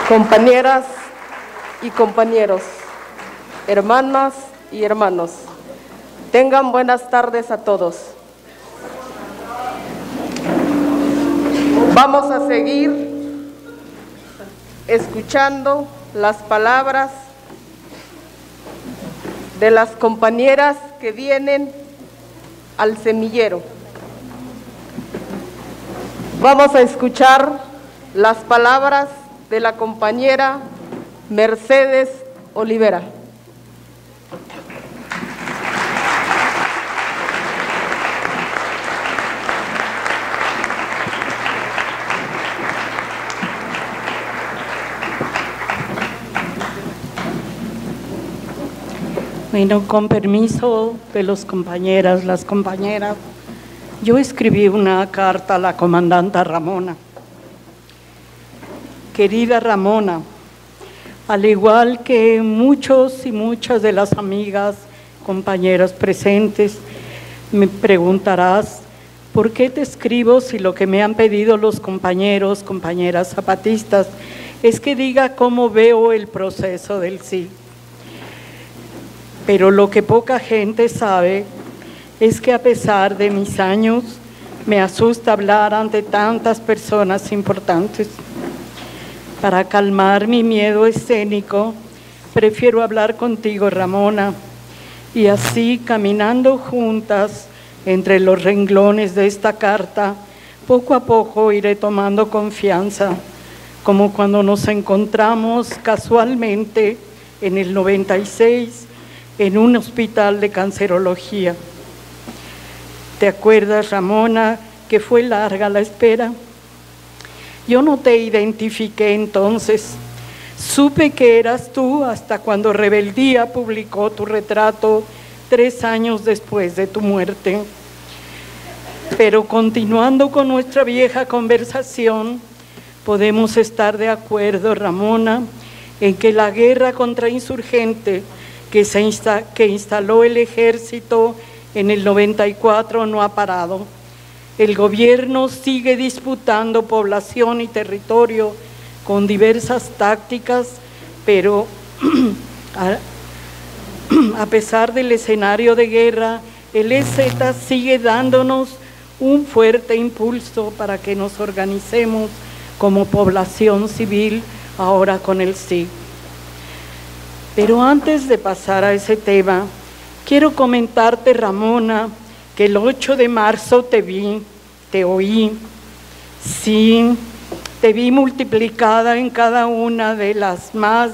Compañeras y compañeros, hermanas y hermanos, tengan buenas tardes a todos. Vamos a seguir escuchando las palabras de las compañeras que vienen al semillero. Vamos a escuchar las palabras de la compañera Mercedes Olivera. Bueno, con permiso de las compañeras, yo escribí una carta a la comandanta Ramona. Querida Ramona, al igual que muchos y muchas de las amigas, compañeras presentes, me preguntarás, ¿por qué te escribo si lo que me han pedido los compañeros, compañeras zapatistas, es que diga cómo veo el proceso del sí? Pero lo que poca gente sabe es que a pesar de mis años, me asusta hablar ante tantas personas importantes. Para calmar mi miedo escénico, prefiero hablar contigo, Ramona, y así, caminando juntas entre los renglones de esta carta, poco a poco iré tomando confianza, como cuando nos encontramos casualmente en el 96 en un hospital de cancerología. ¿Te acuerdas, Ramona, que fue larga la espera? Yo no te identifiqué entonces. Supe que eras tú hasta cuando Rebeldía publicó tu retrato 3 años después de tu muerte. Pero continuando con nuestra vieja conversación, podemos estar de acuerdo, Ramona, en que la guerra contra insurgente que instaló el ejército en el 94 no ha parado. El gobierno sigue disputando población y territorio con diversas tácticas, pero a pesar del escenario de guerra, el EZ sigue dándonos un fuerte impulso para que nos organicemos como población civil, ahora con el sí. Pero antes de pasar a ese tema, quiero comentarte, Ramona, que el 8 de marzo te oí, sí, te vi multiplicada en cada una de las más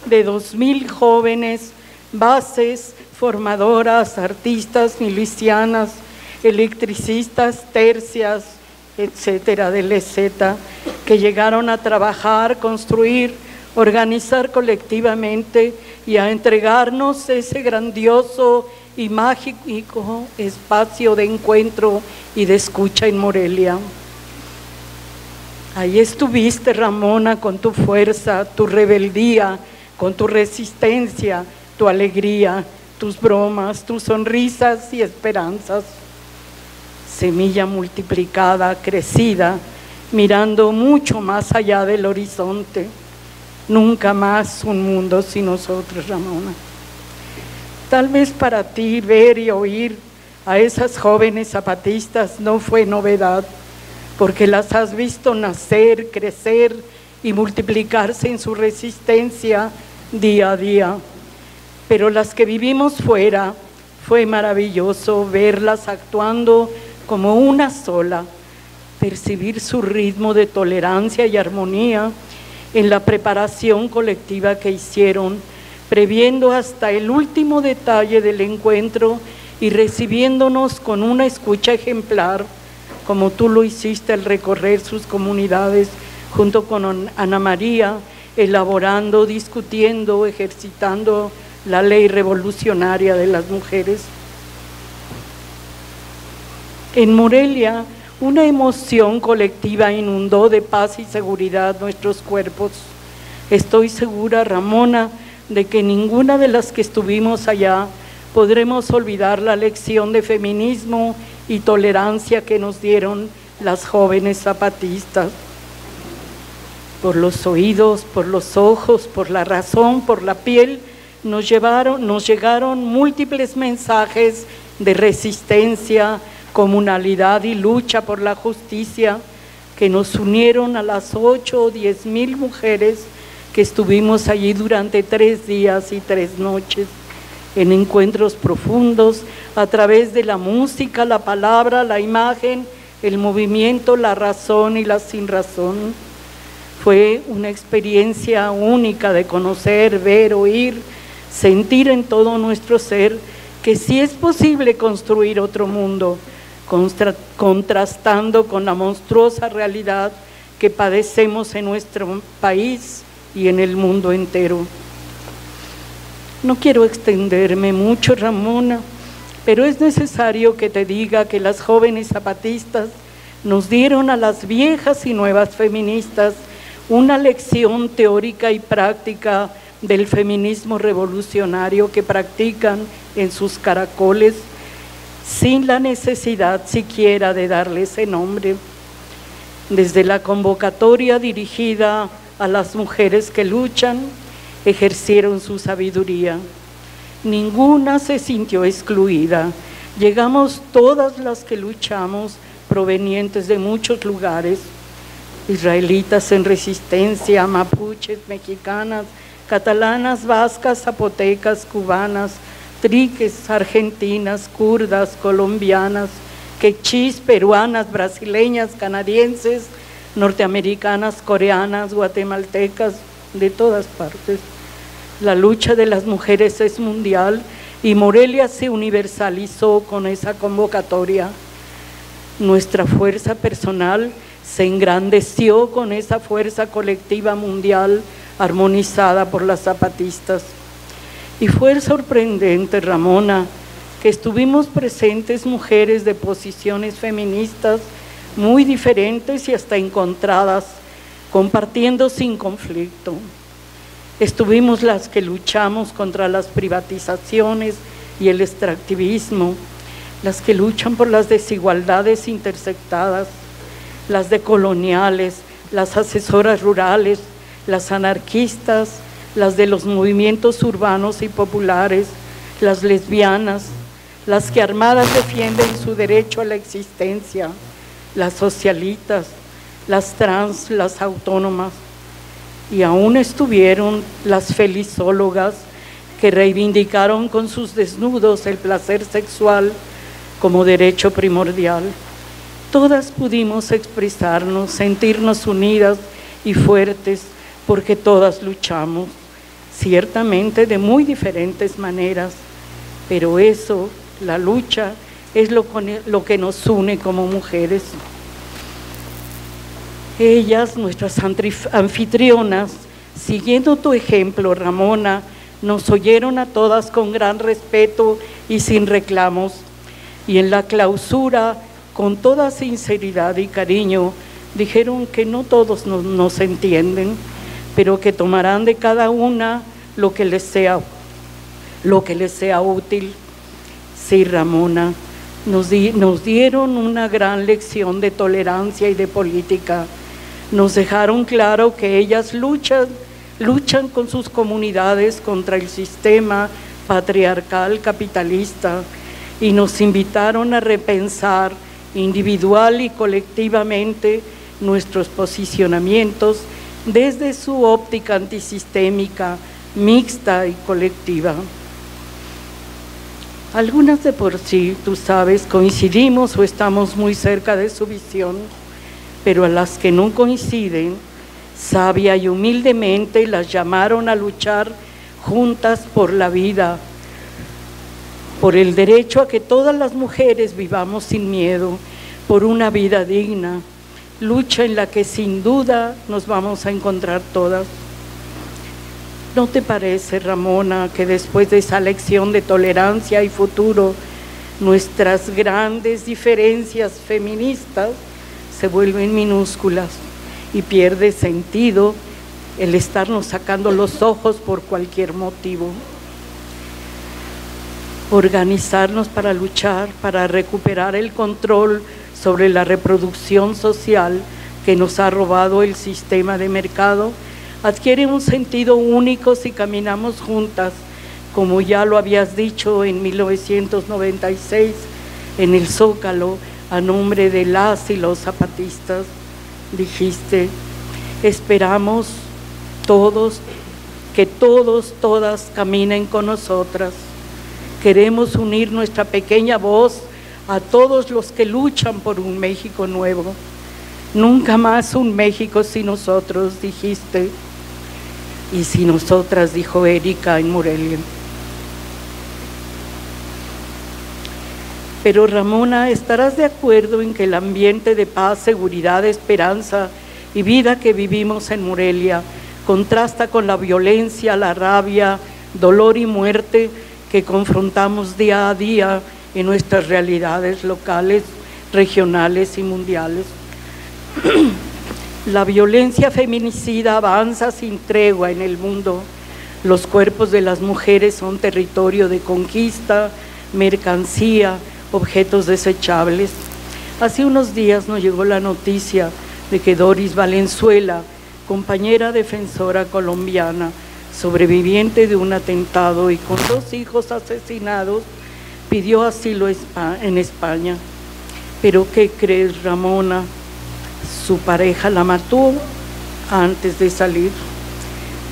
de 2,000 jóvenes, bases, formadoras, artistas, milicianas, electricistas, tercias, etcétera, del EZ, que llegaron a trabajar, construir, organizar colectivamente y a entregarnos ese grandioso y mágico espacio de encuentro y de escucha en Morelia. Ahí estuviste, Ramona, con tu fuerza, tu rebeldía, con tu resistencia, tu alegría, tus bromas, tus sonrisas y esperanzas. Semilla multiplicada, crecida, mirando mucho más allá del horizonte. Nunca más un mundo sin nosotros, Ramona. Tal vez para ti ver y oír a esas jóvenes zapatistas no fue novedad, porque las has visto nacer, crecer y multiplicarse en su resistencia día a día. Pero las que vivimos fuera, fue maravilloso verlas actuando como una sola, percibir su ritmo de tolerancia y armonía en la preparación colectiva que hicieron, previendo hasta el último detalle del encuentro y recibiéndonos con una escucha ejemplar, como tú lo hiciste al recorrer sus comunidades junto con Ana María, elaborando, discutiendo, ejercitando la ley revolucionaria de las mujeres. En Morelia, una emoción colectiva inundó de paz y seguridad nuestros cuerpos. Estoy segura, Ramona, de que ninguna de las que estuvimos allá podremos olvidar la lección de feminismo y tolerancia que nos dieron las jóvenes zapatistas. por los oídos, por los ojos, por la razón, por la piel, nos llegaron múltiples mensajes de resistencia, comunalidad y lucha por la justicia que nos unieron a las 8 o 10 mil mujeres que estuvimos allí durante 3 días y 3 noches, en encuentros profundos a través de la música, la palabra, la imagen, el movimiento, la razón y la sinrazón. Fue una experiencia única de conocer, ver, oír, sentir en todo nuestro ser que sí es posible construir otro mundo, contrastando con la monstruosa realidad que padecemos en nuestro país y en el mundo entero. No quiero extenderme mucho, Ramona, pero es necesario que te diga que las jóvenes zapatistas nos dieron a las viejas y nuevas feministas una lección teórica y práctica del feminismo revolucionario que practican en sus caracoles, sin la necesidad siquiera de darle ese nombre. Desde la convocatoria dirigida a las mujeres que luchan, ejercieron su sabiduría. Ninguna se sintió excluida. Llegamos todas las que luchamos, provenientes de muchos lugares, israelitas en resistencia, mapuches, mexicanas, catalanas, vascas, zapotecas, cubanas, triques, argentinas, kurdas, colombianas, quechís, peruanas, brasileñas, canadienses, norteamericanas, coreanas, guatemaltecas, de todas partes. La lucha de las mujeres es mundial y Morelia se universalizó con esa convocatoria. Nuestra fuerza personal se engrandeció con esa fuerza colectiva mundial armonizada por las zapatistas. Y fue sorprendente, Ramona, que estuvimos presentes mujeres de posiciones feministas muy diferentes y hasta encontradas, compartiendo sin conflicto. Estuvimos las que luchamos contra las privatizaciones y el extractivismo, las que luchan por las desigualdades intersectadas, las decoloniales, las asesoras rurales, las anarquistas, las de los movimientos urbanos y populares, las lesbianas, las que armadas defienden su derecho a la existencia, las socialistas, las trans, las autónomas, y aún estuvieron las felizólogas que reivindicaron con sus desnudos el placer sexual como derecho primordial. Todas pudimos expresarnos, sentirnos unidas y fuertes, porque todas luchamos, ciertamente de muy diferentes maneras, pero eso, la lucha, es lo que nos une como mujeres. Ellas, nuestras anfitrionas, siguiendo tu ejemplo, Ramona, nos oyeron a todas con gran respeto y sin reclamos, y en la clausura, con toda sinceridad y cariño, dijeron que no todos nos entienden, pero que tomarán de cada una lo que les sea útil. Sí, Ramona, nos dieron una gran lección de tolerancia y de política. Nos dejaron claro que ellas luchan con sus comunidades contra el sistema patriarcal capitalista y nos invitaron a repensar individual y colectivamente nuestros posicionamientos desde su óptica antisistémica, mixta y colectiva. Algunas de por sí, tú sabes, coincidimos o estamos muy cerca de su visión, pero a las que no coinciden, sabia y humildemente las llamaron a luchar juntas por la vida, por el derecho a que todas las mujeres vivamos sin miedo, por una vida digna, lucha en la que sin duda nos vamos a encontrar todas. ¿No te parece, Ramona, que después de esa lección de tolerancia y futuro, nuestras grandes diferencias feministas se vuelven minúsculas y pierde sentido el estarnos sacando los ojos por cualquier motivo? Organizarnos para luchar, para recuperar el control sobre la reproducción social que nos ha robado el sistema de mercado adquiere un sentido único si caminamos juntas, como ya lo habías dicho en 1996 en el Zócalo, a nombre de las y los zapatistas. Dijiste: esperamos todos, que todos, todas caminen con nosotras. Queremos unir nuestra pequeña voz a todos los que luchan por un México nuevo. Nunca más un México sin nosotros, dijiste. Y sin nosotras, dijo Erika en Morelia. Pero Ramona, ¿estarás de acuerdo en que el ambiente de paz, seguridad, esperanza y vida que vivimos en Morelia contrasta con la violencia, la rabia, dolor y muerte que confrontamos día a día en nuestras realidades locales, regionales y mundiales? La violencia feminicida avanza sin tregua en el mundo. Los cuerpos de las mujeres son territorio de conquista, mercancía, objetos desechables. Hace unos días nos llegó la noticia de que Doris Valenzuela, compañera defensora colombiana, sobreviviente de un atentado y con 2 hijos asesinados, pidió asilo en España. Pero ¿qué crees, Ramona? Su pareja la mató antes de salir.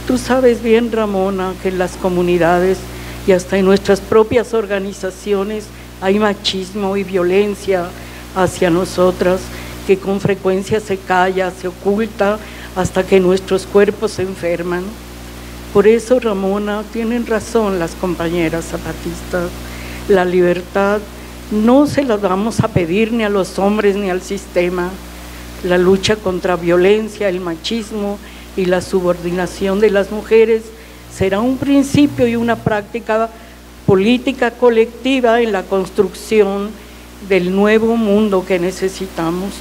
Tú sabes bien, Ramona, que en las comunidades y hasta en nuestras propias organizaciones hay machismo y violencia hacia nosotras, que con frecuencia se calla, se oculta, hasta que nuestros cuerpos se enferman. Por eso, Ramona, tienen razón las compañeras zapatistas. La libertad no se la vamos a pedir ni a los hombres ni al sistema. La lucha contra violencia, el machismo y la subordinación de las mujeres será un principio y una práctica política colectiva en la construcción del nuevo mundo que necesitamos.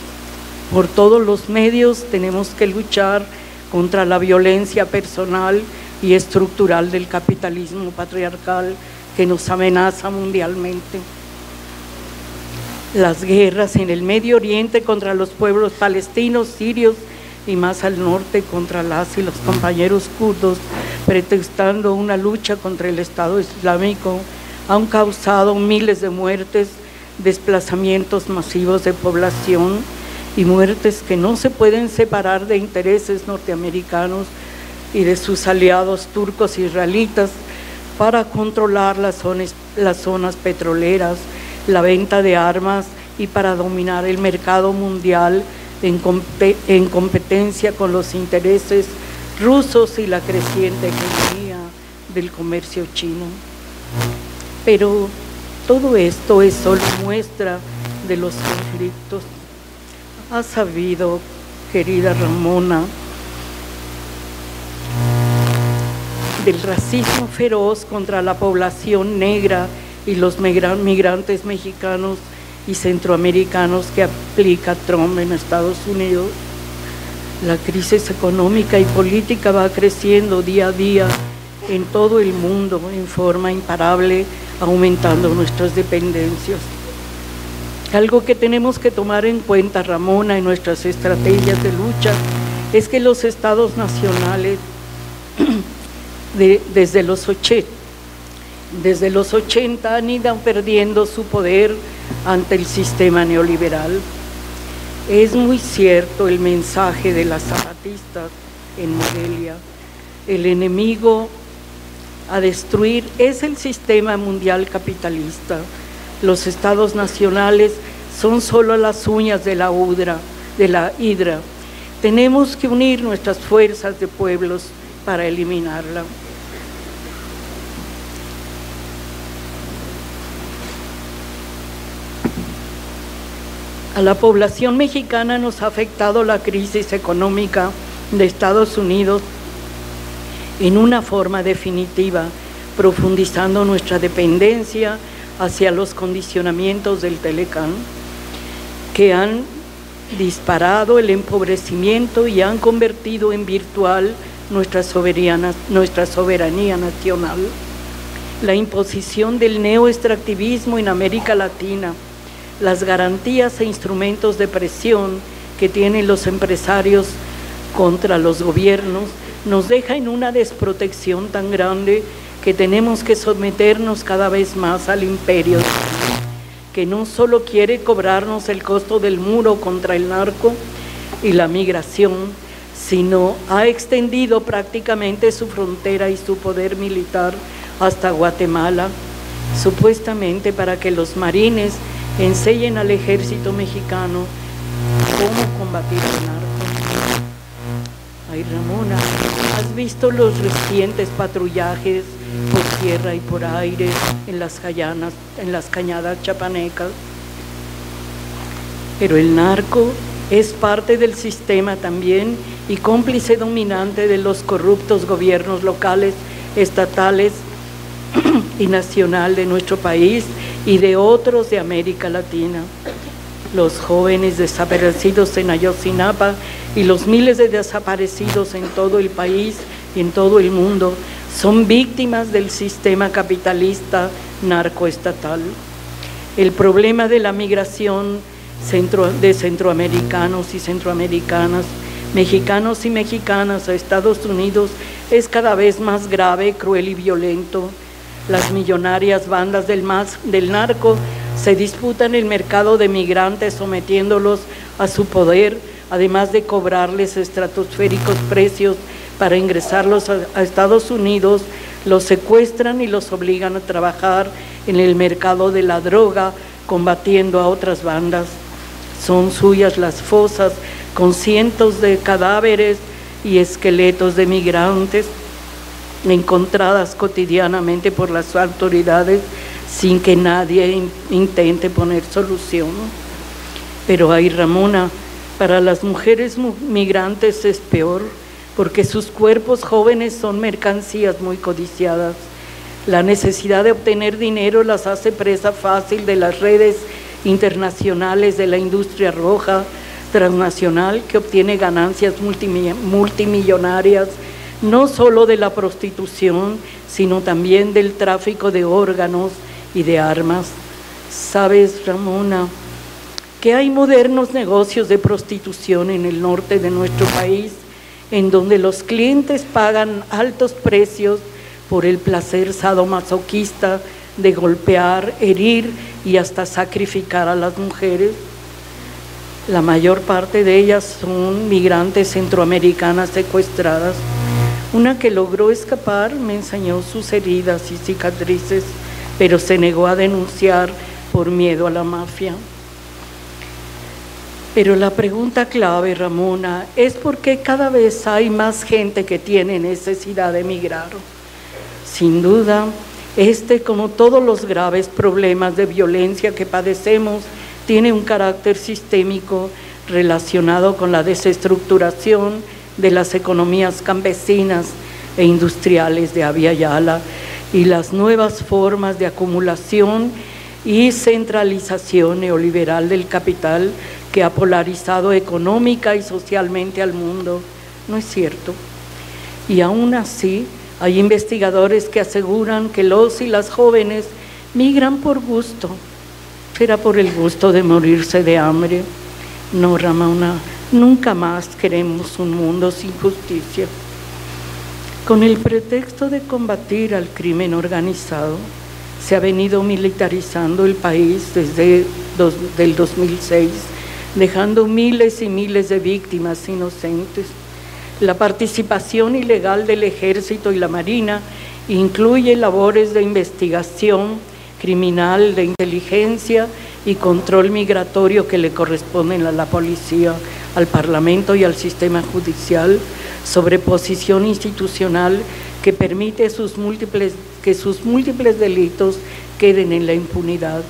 Por todos los medios tenemos que luchar contra la violencia personal y estructural del capitalismo patriarcal que nos amenaza mundialmente. Las guerras en el Medio Oriente contra los pueblos palestinos, sirios y más al norte contra las y los compañeros kurdos, pretextando una lucha contra el Estado Islámico, han causado miles de muertes, desplazamientos masivos de población y muertes que no se pueden separar de intereses norteamericanos y de sus aliados turcos e israelitas para controlar las zonas petroleras, la venta de armas y para dominar el mercado mundial en competencia con los intereses rusos y la creciente economía del comercio chino. Pero todo esto es solo muestra de los conflictos. Has sabido, querida Ramona, del racismo feroz contra la población negra y los migrantes mexicanos y centroamericanos que aplica Trump en Estados Unidos. La crisis económica y política va creciendo día a día en todo el mundo en forma imparable, aumentando nuestras dependencias. Algo que tenemos que tomar en cuenta, Ramona, en nuestras estrategias de lucha, es que los estados nacionales desde los 80 han ido perdiendo su poder ante el sistema neoliberal. Es muy cierto el mensaje de las zapatistas en Morelia. El enemigo a destruir es el sistema mundial capitalista. Los estados nacionales son solo las uñas de la hidra. Tenemos que unir nuestras fuerzas de pueblos para eliminarla. A la población mexicana nos ha afectado la crisis económica de Estados Unidos en una forma definitiva, profundizando nuestra dependencia hacia los condicionamientos del Telecán, que han disparado el empobrecimiento y han convertido en virtual nuestra soberanía nacional. La imposición del neoextractivismo en América Latina, las garantías e instrumentos de presión que tienen los empresarios contra los gobiernos nos deja en una desprotección tan grande que tenemos que someternos cada vez más al imperio, que no solo quiere cobrarnos el costo del muro contra el narco y la migración, sino ha extendido prácticamente su frontera y su poder militar hasta Guatemala, supuestamente para que los marines enseñen al ejército mexicano cómo combatir el narco. Ay, Ramona, ¿has visto los recientes patrullajes por tierra y por aire en las cañadas chapanecas? Pero el narco es parte del sistema también y cómplice dominante de los corruptos gobiernos locales, estatales y nacional de nuestro país y de otros de América Latina. Los jóvenes desaparecidos en Ayotzinapa y los miles de desaparecidos en todo el país y en todo el mundo son víctimas del sistema capitalista narcoestatal. El problema de la migración de centroamericanos y centroamericanas, mexicanos y mexicanas a Estados Unidos es cada vez más grave, cruel y violento. Las millonarias bandas del narco se disputan el mercado de migrantes sometiéndolos a su poder, además de cobrarles estratosféricos precios para ingresarlos a Estados Unidos, los secuestran y los obligan a trabajar en el mercado de la droga, combatiendo a otras bandas. Son suyas las fosas con cientos de cadáveres y esqueletos de migrantes encontradas cotidianamente por las autoridades sin que nadie intente poner solución. Pero ay, Ramona, para las mujeres migrantes es peor, porque sus cuerpos jóvenes son mercancías muy codiciadas. La necesidad de obtener dinero las hace presa fácil de las redes internacionales de la industria roja transnacional que obtiene ganancias multimillonarias, no solo de la prostitución, sino también del tráfico de órganos y de armas. ¿Sabes, Ramona, que hay modernos negocios de prostitución en el norte de nuestro país, en donde los clientes pagan altos precios por el placer sadomasoquista de golpear, herir y hasta sacrificar a las mujeres? La mayor parte de ellas son migrantes centroamericanas secuestradas. Una que logró escapar me enseñó sus heridas y cicatrices, pero se negó a denunciar por miedo a la mafia. Pero la pregunta clave, Ramona, es por qué cada vez hay más gente que tiene necesidad de emigrar. Sin duda, como todos los graves problemas de violencia que padecemos, tiene un carácter sistémico relacionado con la desestructuración de las economías campesinas e industriales de Abya Yala y las nuevas formas de acumulación y centralización neoliberal del capital que ha polarizado económica y socialmente al mundo. ¿No es cierto? Y aún así, hay investigadores que aseguran que los y las jóvenes migran por gusto. ¿Será por el gusto de morirse de hambre? No, Ramona, nunca más queremos un mundo sin justicia. Con el pretexto de combatir al crimen organizado, se ha venido militarizando el país desde el 2006, dejando miles y miles de víctimas inocentes. La participación ilegal del Ejército y la Marina incluye labores de investigación criminal, de inteligencia y control migratorio que le corresponden a la policía, al Parlamento y al sistema judicial, sobreposición institucional que permite que sus múltiples delitos queden en la impunidad.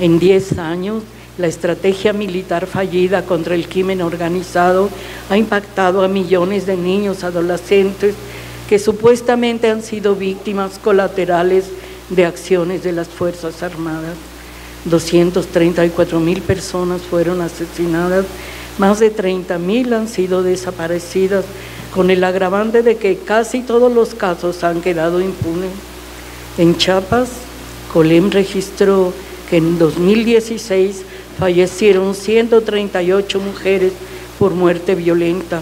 En 10 años, la estrategia militar fallida contra el crimen organizado ha impactado a millones de niños, adolescentes, que supuestamente han sido víctimas colaterales de acciones de las Fuerzas Armadas. 234,000 personas fueron asesinadas, más de 30,000 han sido desaparecidas, con el agravante de que casi todos los casos han quedado impunes. En Chiapas, Colem registró que en 2016 fallecieron 138 mujeres por muerte violenta.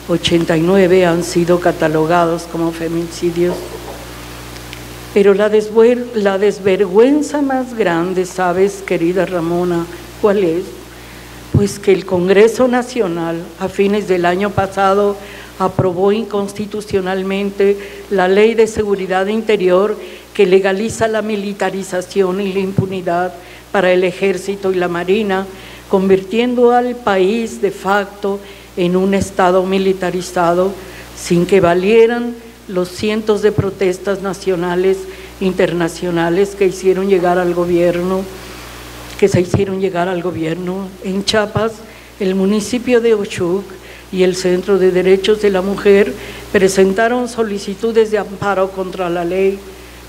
89 han sido catalogados como feminicidios. Pero la desvergüenza más grande, ¿sabes, querida Ramona, cuál es? Pues que el Congreso Nacional, a fines del año pasado, aprobó inconstitucionalmente la Ley de Seguridad Interior que legaliza la militarización y la impunidad para el Ejército y la Marina, convirtiendo al país de facto en un Estado militarizado, sin que valieran los cientos de protestas nacionales e internacionales que se hicieron llegar al gobierno. En Chiapas, el municipio de Ochuc y el Centro de Derechos de la Mujer presentaron solicitudes de amparo contra la ley,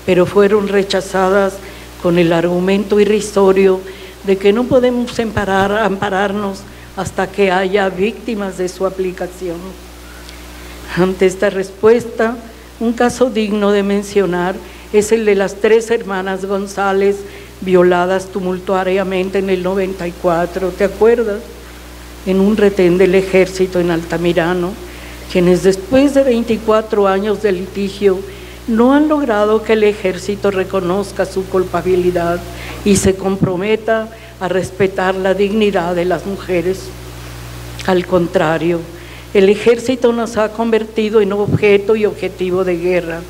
pero fueron rechazadas con el argumento irrisorio de que no podemos ampararnos hasta que haya víctimas de su aplicación. Ante esta respuesta, un caso digno de mencionar es el de las 3 hermanas González violadas tumultuariamente en el 94, ¿te acuerdas? En un retén del Ejército en Altamirano, quienes después de 24 años de litigio no han logrado que el Ejército reconozca su culpabilidad y se comprometa a respetar la dignidad de las mujeres. Al contrario, el Ejército nos ha convertido en objeto y objetivo de guerra.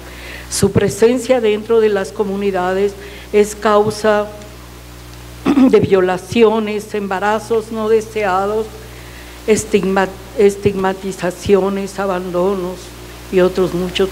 Su presencia dentro de las comunidades es causa de violaciones, embarazos no deseados, estigmatizaciones, abandonos y otros muchos.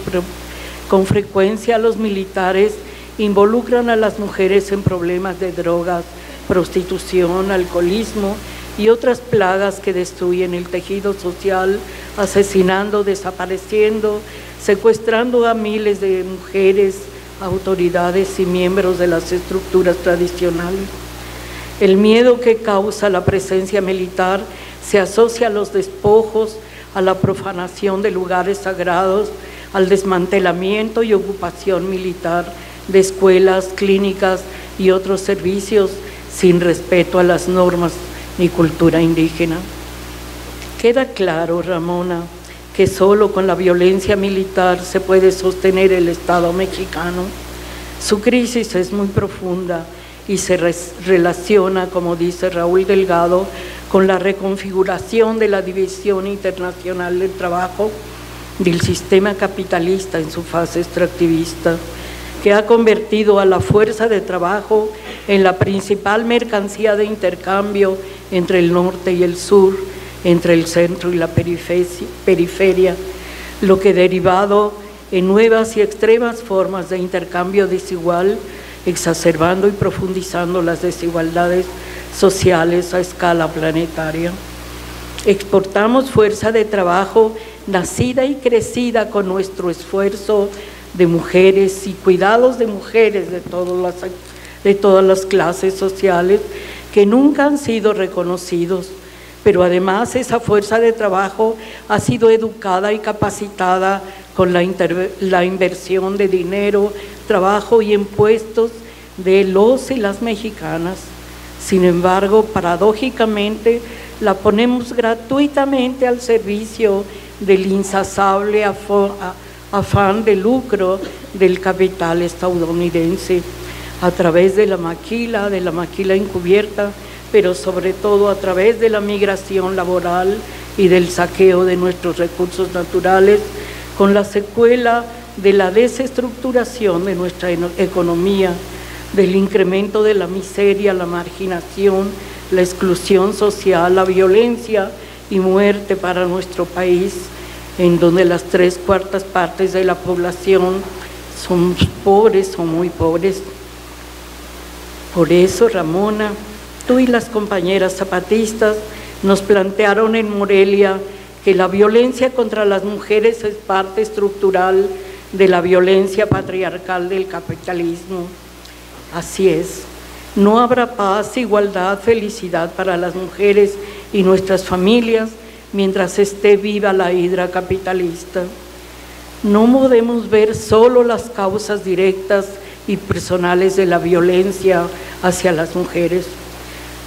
Con frecuencia los militares involucran a las mujeres en problemas de drogas, prostitución, alcoholismo y otras plagas que destruyen el tejido social, asesinando, desapareciendo, secuestrando a miles de mujeres, autoridades y miembros de las estructuras tradicionales. El miedo que causa la presencia militar se asocia a los despojos, a la profanación de lugares sagrados, al desmantelamiento y ocupación militar de escuelas, clínicas y otros servicios sin respeto a las normas ni cultura indígena. Queda claro, Ramona, que solo con la violencia militar se puede sostener el Estado mexicano. Su crisis es muy profunda y se relaciona, como dice Raúl Delgado, con la reconfiguración de la División Internacional del Trabajo del sistema capitalista en su fase extractivista, que ha convertido a la fuerza de trabajo en la principal mercancía de intercambio entre el norte y el sur, entre el centro y la periferia, lo que derivado en nuevas y extremas formas de intercambio desigual, exacerbando y profundizando las desigualdades sociales a escala planetaria. Exportamos fuerza de trabajo nacida y crecida con nuestro esfuerzo de mujeres y cuidados de mujeres de todas las clases sociales que nunca han sido reconocidos, pero además esa fuerza de trabajo ha sido educada y capacitada con la inversión de dinero, trabajo y impuestos de los y las mexicanas. Sin embargo, paradójicamente, la ponemos gratuitamente al servicio del insaciable afán de lucro del capital estadounidense, a través de la maquila encubierta, pero sobre todo a través de la migración laboral y del saqueo de nuestros recursos naturales, con la secuela de la desestructuración de nuestra economía, del incremento de la miseria, la marginación, la exclusión social, la violencia y muerte para nuestro país, en donde las 3/4 partes de la población son pobres, son muy pobres. Por eso, Ramona, tú y las compañeras zapatistas nos plantearon en Morelia que la violencia contra las mujeres es parte estructural de la violencia patriarcal del capitalismo. Así es, no habrá paz, igualdad, felicidad para las mujeres y nuestras familias mientras esté viva la hidra capitalista. No podemos ver solo las causas directas y personales de la violencia hacia las mujeres.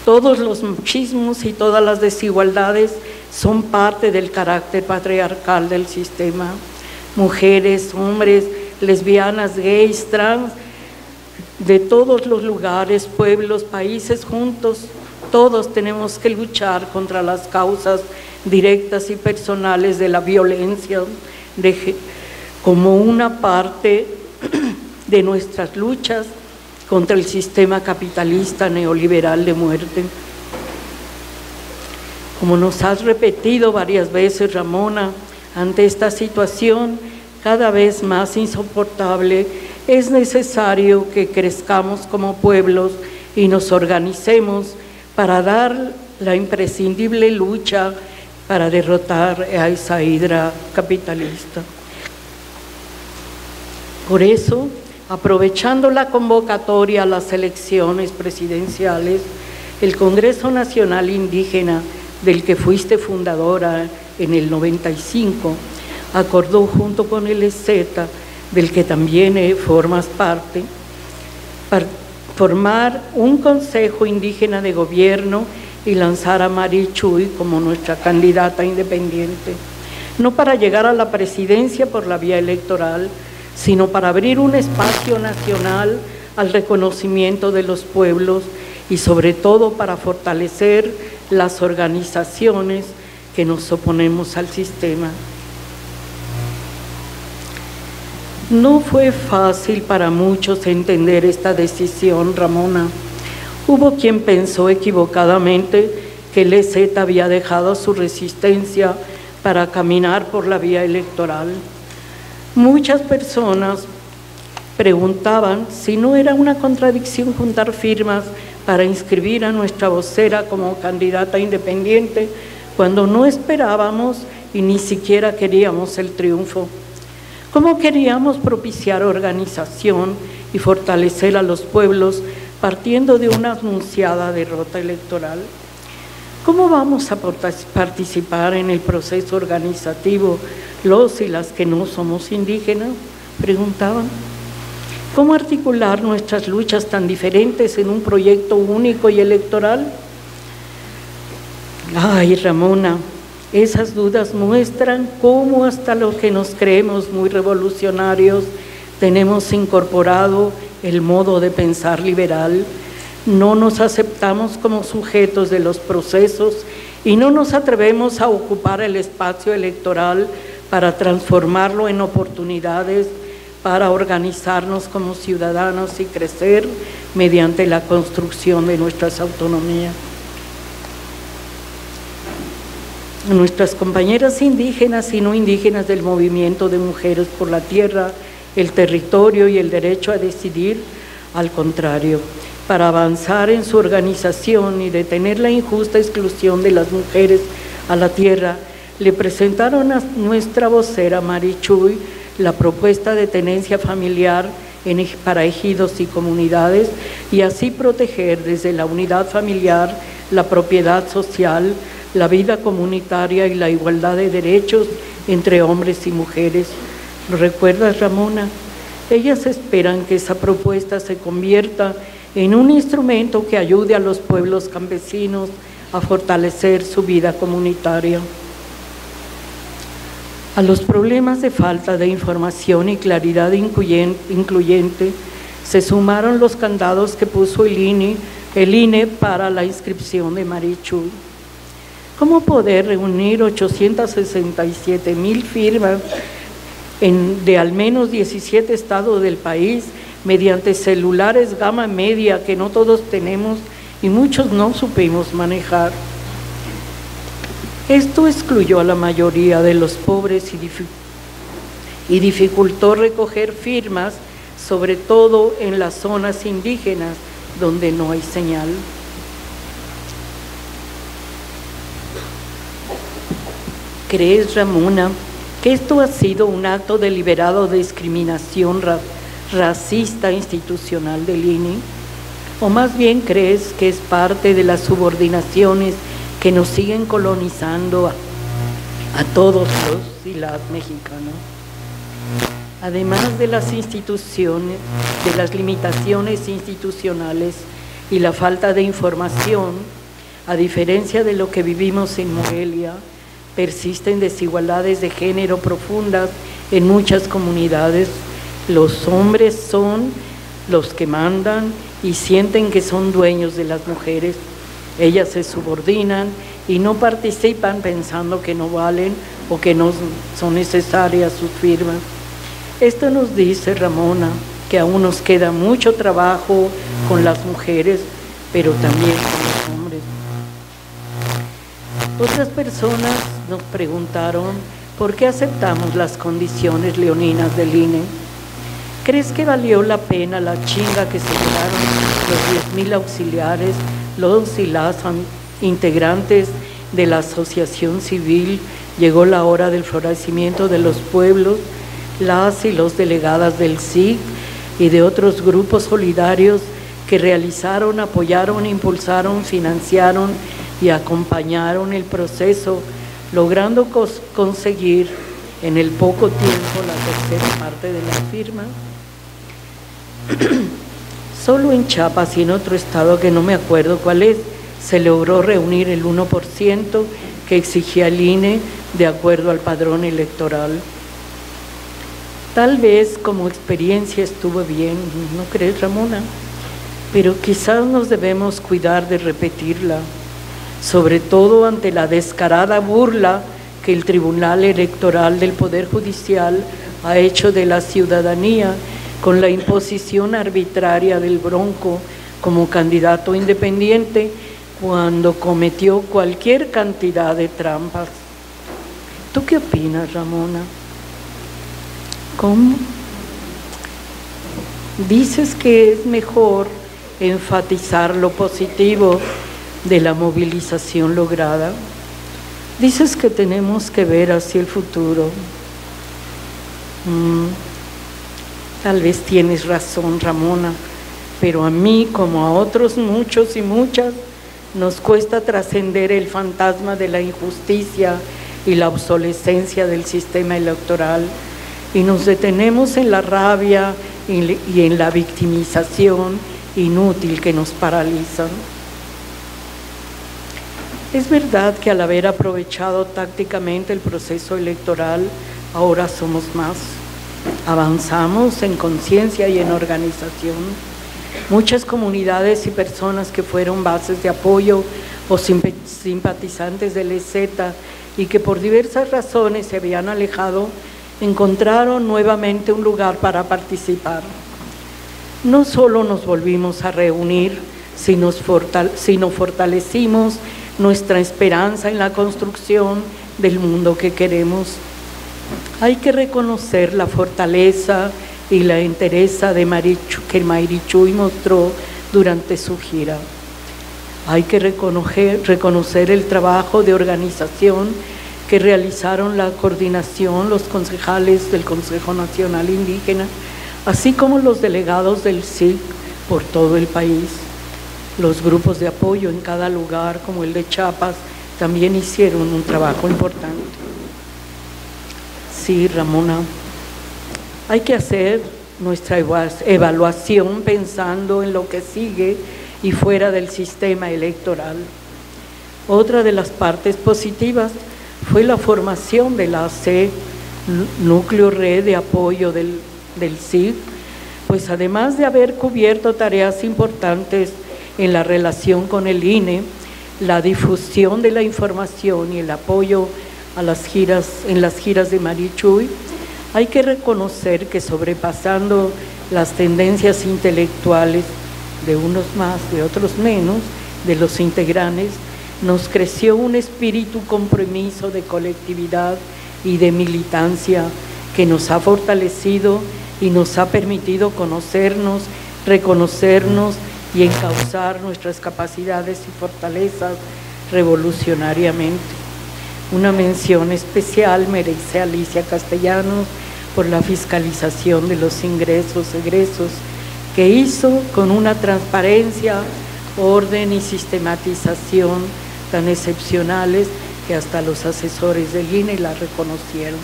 Todos los machismos y todas las desigualdades son parte del carácter patriarcal del sistema. Mujeres, hombres, lesbianas, gays, trans, de todos los lugares, pueblos, países, juntos, todos tenemos que luchar contra las causas directas y personales de la violencia, como una parte de nuestras luchas contra el sistema capitalista neoliberal de muerte. Como nos has repetido varias veces, Ramona, ante esta situación cada vez más insoportable, es necesario que crezcamos como pueblos y nos organicemos para dar la imprescindible lucha para derrotar a esa hidra capitalista. Por eso, aprovechando la convocatoria a las elecciones presidenciales, el Congreso Nacional Indígena, del que fuiste fundadora en el 95, acordó junto con el EZETA, del que también formas parte, formar un Consejo Indígena de Gobierno y lanzar a Mari Chuy como nuestra candidata independiente, no para llegar a la presidencia por la vía electoral, sino para abrir un espacio nacional al reconocimiento de los pueblos y sobre todo para fortalecer las organizaciones que nos oponemos al sistema. No fue fácil para muchos entender esta decisión, Ramona. Hubo quien pensó equivocadamente que el EZ había dejado su resistencia para caminar por la vía electoral. Muchas personas preguntaban si no era una contradicción juntar firmas para inscribir a nuestra vocera como candidata independiente cuando no esperábamos y ni siquiera queríamos el triunfo. ¿Cómo queríamos propiciar organización y fortalecer a los pueblos partiendo de una anunciada derrota electoral? ¿Cómo vamos a participar en el proceso organizativo los y las que no somos indígenas?, preguntaban. ¿Cómo articular nuestras luchas tan diferentes en un proyecto único y electoral? Ay, Ramona, esas dudas muestran cómo hasta los que nos creemos muy revolucionarios tenemos incorporado el modo de pensar liberal. No nos aceptamos como sujetos de los procesos y no nos atrevemos a ocupar el espacio electoral para transformarlo en oportunidades para organizarnos como ciudadanos y crecer mediante la construcción de nuestras autonomías. Nuestras compañeras indígenas y no indígenas del movimiento de mujeres por la tierra, el territorio y el derecho a decidir, al contrario, para avanzar en su organización y detener la injusta exclusión de las mujeres a la tierra, le presentaron a nuestra vocera Mari Chuy la propuesta de tenencia familiar para ejidos y comunidades y así proteger desde la unidad familiar la propiedad social, la vida comunitaria y la igualdad de derechos entre hombres y mujeres. ¿Lo recuerdas, Ramona? Ellas esperan que esa propuesta se convierta en un instrumento que ayude a los pueblos campesinos a fortalecer su vida comunitaria. A los problemas de falta de información y claridad incluyente se sumaron los candados que puso el INE para la inscripción de Mari Chuy. ¿Cómo poder reunir 867,000 firmas de al menos 17 estados del país mediante celulares gama media que no todos tenemos y muchos no supimos manejar? Esto excluyó a la mayoría de los pobres y dificultó recoger firmas, sobre todo en las zonas indígenas donde no hay señal. ¿Crees, Ramona, que esto ha sido un acto deliberado de discriminación racista institucional del INE? ¿O más bien crees que es parte de las subordinaciones que nos siguen colonizando a todos los y las mexicanos? Además de las instituciones, de las limitaciones institucionales, y la falta de información, a diferencia de lo que vivimos en Morelia, persisten desigualdades de género profundas en muchas comunidades. Los hombres son los que mandan y sienten que son dueños de las mujeres. Ellas se subordinan y no participan pensando que no valen o que no son necesarias sus firmas. Esto nos dice Ramona, que aún nos queda mucho trabajo con las mujeres, pero también con los hombres. Otras personas nos preguntaron por qué aceptamos las condiciones leoninas del INE. ¿Crees que valió la pena la chinga que se llevaron los 10,000 auxiliares, los y las integrantes de la asociación civil? Llegó la hora del florecimiento de los pueblos, las y los delegadas del SIC y de otros grupos solidarios que realizaron, apoyaron, impulsaron, financiaron y acompañaron el proceso, logrando conseguir en el poco tiempo la tercera parte de las firmas. Solo en Chiapas y en otro estado que no me acuerdo cuál es, se logró reunir el 1% que exigía el INE de acuerdo al padrón electoral. Tal vez como experiencia estuvo bien, ¿no crees, Ramona? Pero quizás nos debemos cuidar de repetirla, sobre todo ante la descarada burla que el Tribunal Electoral del Poder Judicial ha hecho de la ciudadanía con la imposición arbitraria del Bronco como candidato independiente cuando cometió cualquier cantidad de trampas. ¿Tú qué opinas, Ramona? ¿Cómo? Dices que es mejor enfatizar lo positivo de la movilización lograda. Dices que tenemos que ver hacia el futuro. Tal vez tienes razón, Ramona, pero a mí, como a otros muchos y muchas, nos cuesta trascender el fantasma de la injusticia y la obsolescencia del sistema electoral, y nos detenemos en la rabia y en la victimización inútil que nos paralizan. Es verdad que al haber aprovechado tácticamente el proceso electoral, ahora somos más. Avanzamos en conciencia y en organización. Muchas comunidades y personas que fueron bases de apoyo o simpatizantes del EZ y que por diversas razones se habían alejado, encontraron nuevamente un lugar para participar. No solo nos volvimos a reunir, sino fortalecimos nuestra esperanza en la construcción del mundo que queremos. Hay que reconocer la fortaleza y la entereza que Mayrichuy mostró durante su gira. Hay que reconocer el trabajo de organización que realizaron la coordinación, los concejales del Consejo Nacional Indígena, así como los delegados del SIC por todo el país. Los grupos de apoyo en cada lugar, como el de Chiapas, también hicieron un trabajo importante. Sí, Ramona, hay que hacer nuestra evaluación pensando en lo que sigue y fuera del sistema electoral. Otra de las partes positivas fue la formación de la AC, Núcleo Red de Apoyo del SIC, pues además de haber cubierto tareas importantes en la relación con el INE, la difusión de la información y el apoyo a las giras de Mayrichuy, hay que reconocer que sobrepasando las tendencias intelectuales de unos más, de otros menos, de los integrantes, nos creció un espíritu compromiso de colectividad y de militancia que nos ha fortalecido y nos ha permitido conocernos, reconocernos y encauzar nuestras capacidades y fortalezas revolucionariamente. Una mención especial merece Alicia Castellanos por la fiscalización de los ingresos-egresos que hizo con una transparencia, orden y sistematización tan excepcionales que hasta los asesores del INE la reconocieron.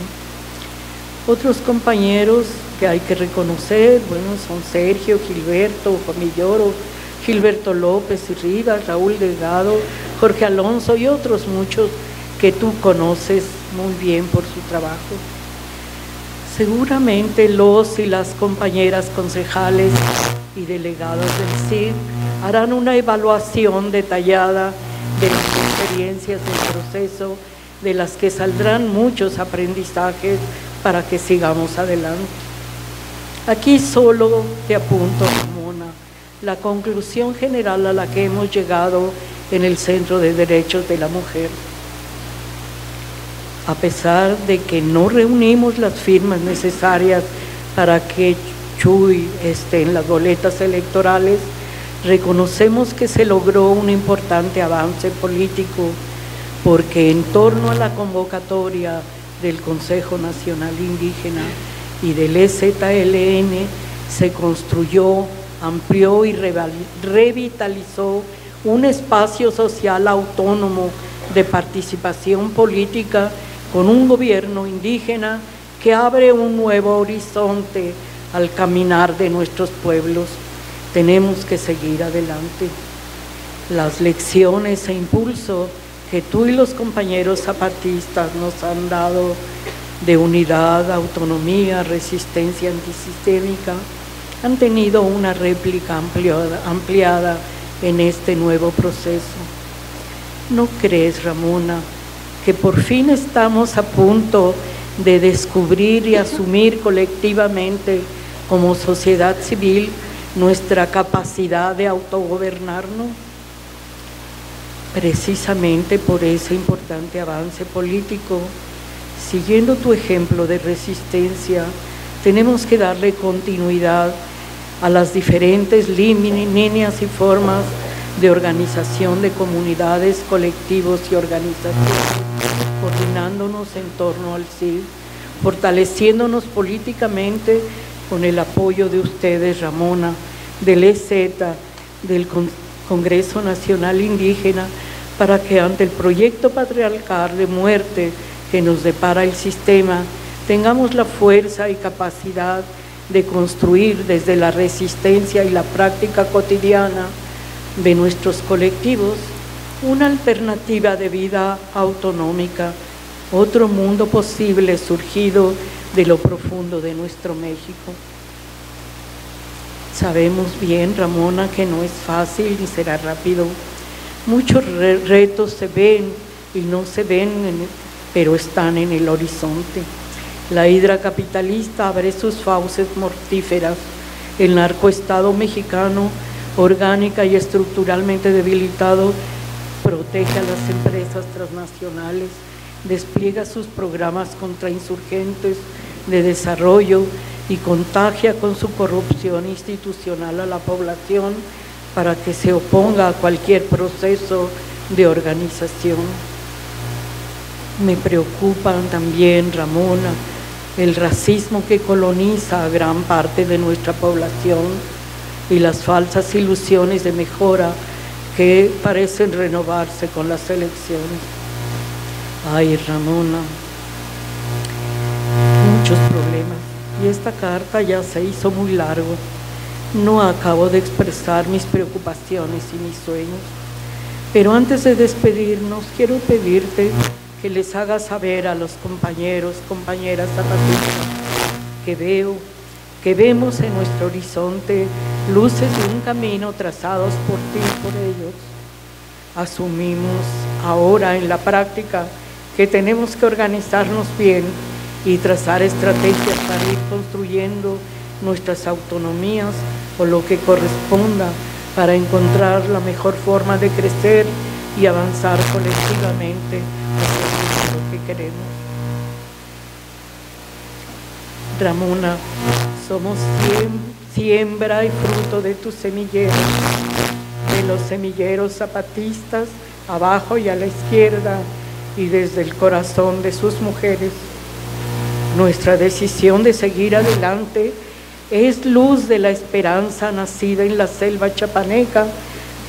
Otros compañeros que hay que reconocer, bueno, son Sergio, Gilberto, Juan Milloro, Gilberto López y Rivas, Raúl Delgado, Jorge Alonso y otros muchos que tú conoces muy bien por su trabajo. Seguramente los y las compañeras concejales y delegados del CID harán una evaluación detallada de las experiencias del proceso, de las que saldrán muchos aprendizajes para que sigamos adelante. Aquí solo te apunto, Ramona, la conclusión general a la que hemos llegado en el Centro de Derechos de la Mujer. A pesar de que no reunimos las firmas necesarias para que Chuy esté en las boletas electorales, reconocemos que se logró un importante avance político, porque en torno a la convocatoria del Consejo Nacional Indígena y del EZLN se construyó, amplió y revitalizó un espacio social autónomo de participación política con un gobierno indígena que abre un nuevo horizonte al caminar de nuestros pueblos. Tenemos que seguir adelante. Las lecciones e impulso que tú y los compañeros zapatistas nos han dado de unidad, autonomía, resistencia antisistémica, han tenido una réplica ampliada en este nuevo proceso. ¿No crees, Ramona, que por fin estamos a punto de descubrir y asumir colectivamente como sociedad civil nuestra capacidad de autogobernarnos? Precisamente por ese importante avance político, siguiendo tu ejemplo de resistencia, tenemos que darle continuidad a las diferentes líneas y formas de organización de comunidades, colectivos y organizaciones, coordinándonos en torno al CID, fortaleciéndonos políticamente con el apoyo de ustedes, Ramona, del EZ, del Congreso Nacional Indígena, para que ante el proyecto patriarcal de muerte que nos depara el sistema, tengamos la fuerza y capacidad de construir desde la resistencia y la práctica cotidiana de nuestros colectivos una alternativa de vida autonómica, otro mundo posible surgido de lo profundo de nuestro México. Sabemos bien, Ramona, que no es fácil ni será rápido. Muchos retos se ven y no se ven, pero están en el horizonte. La hidra capitalista abre sus fauces mortíferas. El narcoestado mexicano, orgánica y estructuralmente debilitado, protege a las empresas transnacionales, despliega sus programas contra insurgentes de desarrollo y contagia con su corrupción institucional a la población para que se oponga a cualquier proceso de organización. Me preocupan también, Ramona, el racismo que coloniza a gran parte de nuestra población y las falsas ilusiones de mejora que parecen renovarse con las elecciones. Ay, Ramona, muchos problemas. Y esta carta ya se hizo muy largo. No acabo de expresar mis preocupaciones y mis sueños. Pero antes de despedirnos, quiero pedirte que les hagas saber a los compañeros, compañeras zapatistas, que vemos en nuestro horizonte luces de un camino trazados por ti y por ellos. Asumimos ahora en la práctica que tenemos que organizarnos bien y trazar estrategias para ir construyendo nuestras autonomías o lo que corresponda para encontrar la mejor forma de crecer y avanzar colectivamente hacia lo que queremos. Ramona, somos siembra y fruto de tus semilleros, de los semilleros zapatistas, abajo y a la izquierda, y desde el corazón de sus mujeres. Nuestra decisión de seguir adelante es luz de la esperanza nacida en la selva chapaneca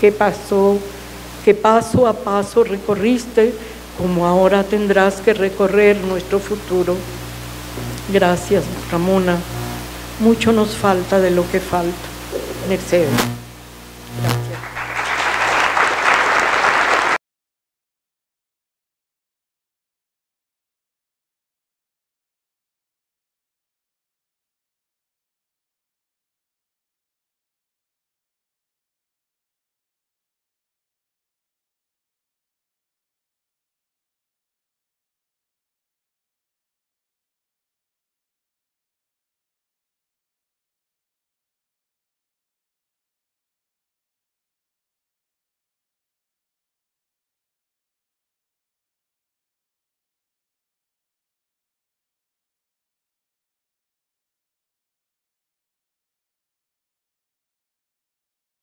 que paso a paso recorriste, como ahora tendrás que recorrer nuestro futuro. Gracias, Ramona. Mucho nos falta de lo que falta. Mercedes.